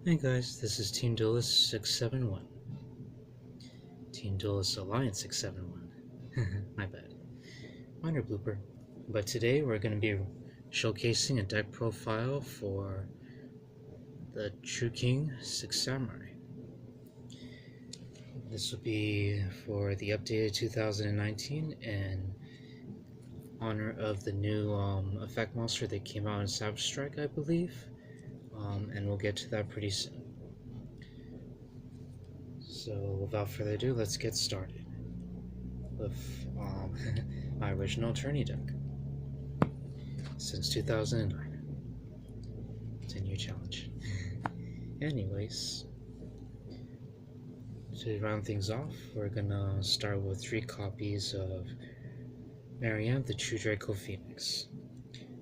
Hey guys, this is Team Duelist 671. Team Duelist Alliance 671. My bad. Minor blooper. But today we're going to be showcasing a deck profile for the True King 6 Samurai. This will be for the updated 2019 in honor of the new effect monster that came out in Savage Strike, I believe. And we'll get to that pretty soon. So without further ado, let's get started with my original tourney deck since 2009. It's a new challenge. Anyways, to round things off, we're gonna start with 3 copies of Marianne the True Draco Phoenix.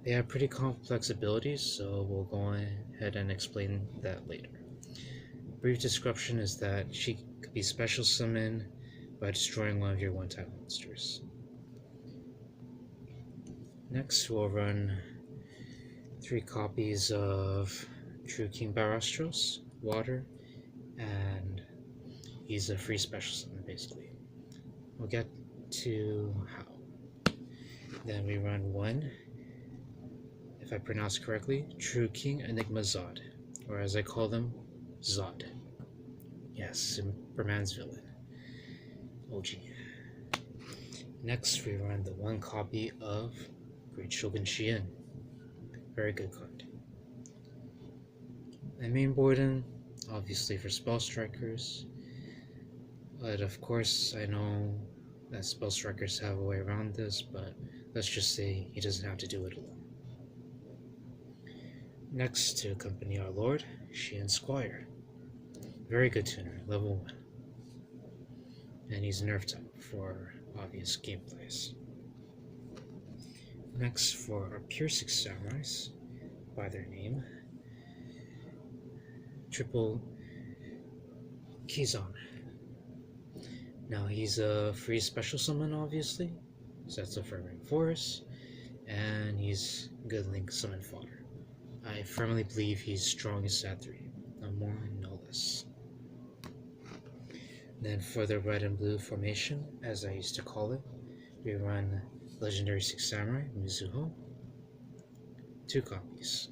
They have pretty complex abilities, so we'll go ahead and explain that later. Brief description is that she could be special summoned by destroying one of your one-time monsters. Next, we'll run 3 copies of True King Barastros, Water, and he's a free special summon basically. We'll get to how. Then we run 1, if I pronounce correctly, True King Enigma Zod, or as I call them, Zod. Yes, Superman's villain. OG. Next, we run the 1 copy of Great Shogun Shien. Very good card. I mainboard him, obviously for spell strikers, but of course I know that spell strikers have a way around this, but let's just say he doesn't have to do it alone. Next, to accompany our lord, Shien Squire. Very good tuner, level 1. And he's nerf type for obvious gameplays. Next, for our pure 6 samurais, by their name, Triple Kizan. Now he's a free special summon, obviously, sets up for rank 4s, and he's good link summon fodder. I firmly believe he's strongest at 3, no more, no less. Then for the red and blue formation, as I used to call it, we run Legendary 6 Samurai, Mizuho, 2 copies.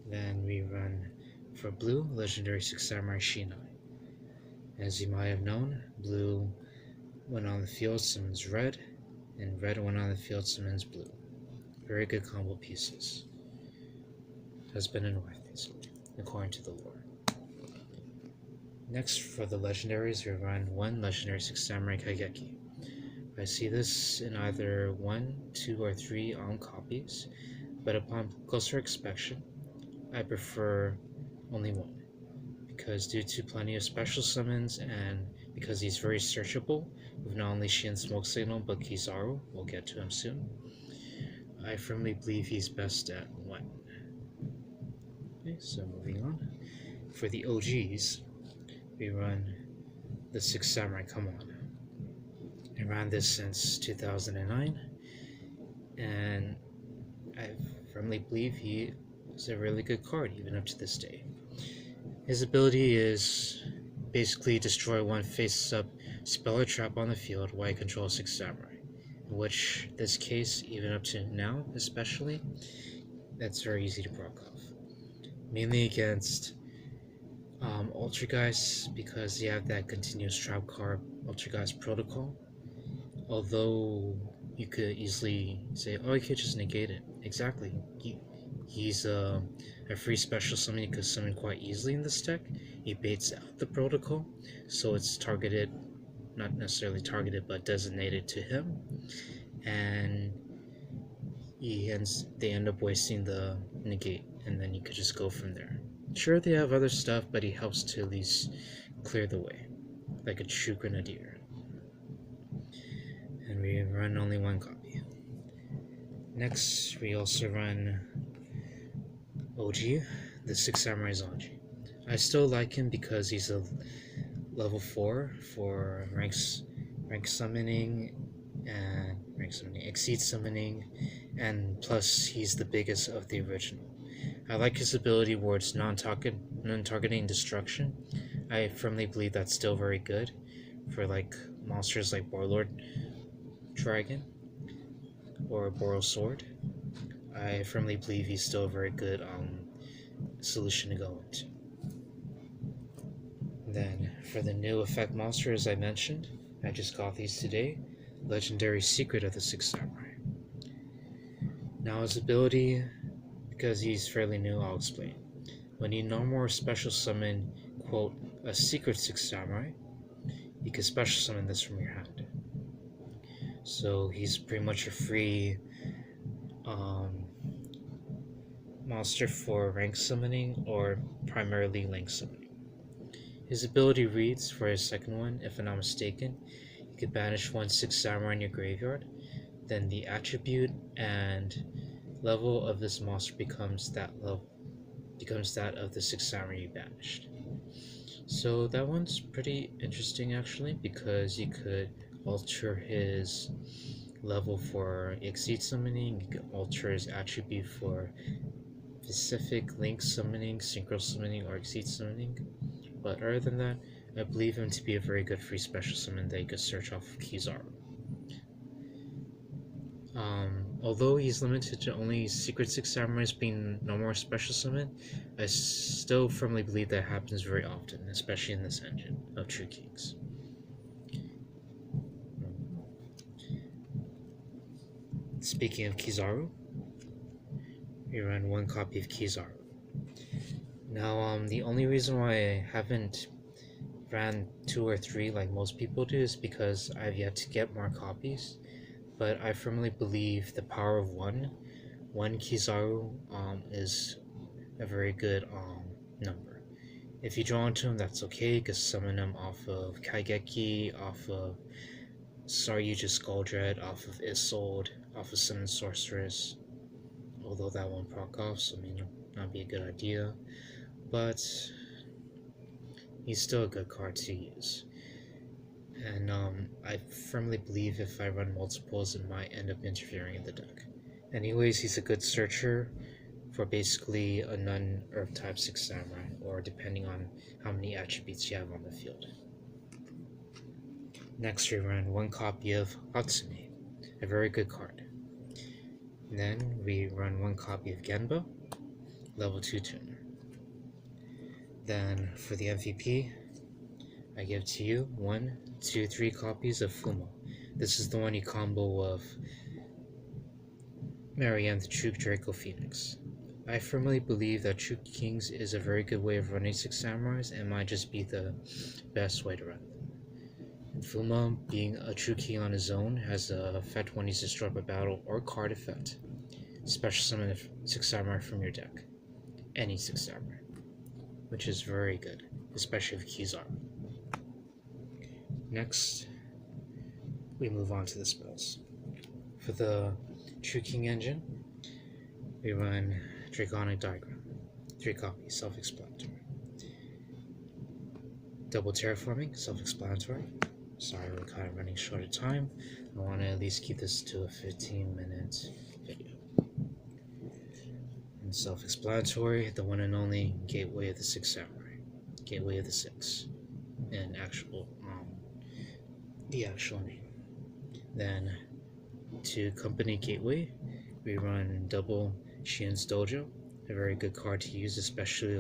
Then we run, for blue, Legendary 6 Samurai Shinai. As you might have known, blue, when on the field, summons red, and red, when on the field, summons blue. Very good combo pieces. Husband and wife, basically, according to the lore. Next, for the legendaries, we run 1 Legendary 6 Samurai Kageki. I see this in either 1, 2, or 3 on copies, but upon closer inspection, I prefer only 1, because due to plenty of special summons and because he's very searchable with not only Shien Smoke Signal but Kizaru, we'll get to him soon, I firmly believe he's best at 1. Okay, so moving on. For the OGs, we run the 6 Samurai Come On. I ran this since 2009, and I firmly believe he is a really good card even up to this day. His ability is basically destroy 1 face-up spell or trap on the field while you control 6 Samurai, in which this case, even up to now especially, that's very easy to proc off. Mainly against Ultrageist, because you have that continuous trap card, Ultrageist Protocol. Although you could easily say, oh, you could just negate it. Exactly. He's a free special summon you could summon quite easily in this deck. He baits out the protocol, so it's targeted, not necessarily targeted, but designated to him. And they end up wasting the negate, and then you could just go from there. Sure, they have other stuff, but he helps to at least clear the way, like a true grenadier. And we run only 1 copy. Next, we also run OG, the 6 Samurai Zanji. I still like him because he's a level 4 for rank summoning and exceed summoning, and plus he's the biggest of the original. I like his ability where it's non-targeting destruction. I firmly believe that's still very good for like monsters like Warlord Dragon or Boral Sword. I firmly believe he's still a very good solution to go into. Then for the new effect monster, as I mentioned, I just got these today. Legendary Secret of the Six Samurai. Now his ability, because he's fairly new, I'll explain. When you no more special summon, quote, a secret Six Samurai, you can special summon this from your hand. So he's pretty much a free monster for rank summoning or primarily link summoning. His ability reads for his second one, if I'm not mistaken, you can banish one Six Samurai in your graveyard, then the attribute and level of this monster becomes that of the Six Samurai you banished. So that one's pretty interesting actually, because you could alter his level for Exceed Summoning, you can alter his attribute for specific Link Summoning, Synchro Summoning, or Exceed Summoning. But other than that, I believe him to be a very good free special summon that you could search off of Kizaru. Although he's limited to only Secret Six Samurais being no more special summon, I still firmly believe that happens very often, especially in this engine of True Kings. Speaking of Kizaru, we run one copy of Kizaru. Now, the only reason why I haven't ran 2 or 3 like most people do is because I've yet to get more copies, but I firmly believe the power of one Kizaru is a very good number. If you draw into him, that's okay, you can summon him off of Kaigeki, off of Saryuja Skuldred, off of Isolde, off of Summon Sorceress, although that won't proc off, so it may not be a good idea, but he's still a good card to use. And I firmly believe if I run multiples, it might end up interfering in the deck. Anyways, he's a good searcher for basically a non-Earth type Six Samurai, or depending on how many attributes you have on the field. Next, we run one copy of Hatsune, a very good card. And then we run one copy of Genba, level 2 tuner. Then for the MVP, I give to you 1, 2, 3 copies of Fumo. This is the one you combo with Marianne the True Draco Phoenix. I firmly believe that True Kings is a very good way of running Six Samurais and might just be the best way to run them. And Fuma, being a True King on his own, has the effect when he's destroyed by battle or card effect. Special summon a Six Samurai from your deck. Any Six Samurai. Which is very good, especially with Kizaru. Next, we move on to the spells. For the True King engine, we run Draconic Diagram, 3 copies, self-explanatory. Double Terraforming, self-explanatory. Sorry, we're kind of running short of time. I want to at least keep this to a 15-minute video. And self-explanatory, the one and only Gateway of the Six Samurai, Gateway of the Six, and the actual name. Then to Company Gateway, we run double Shien's Dojo, a very good card to use, especially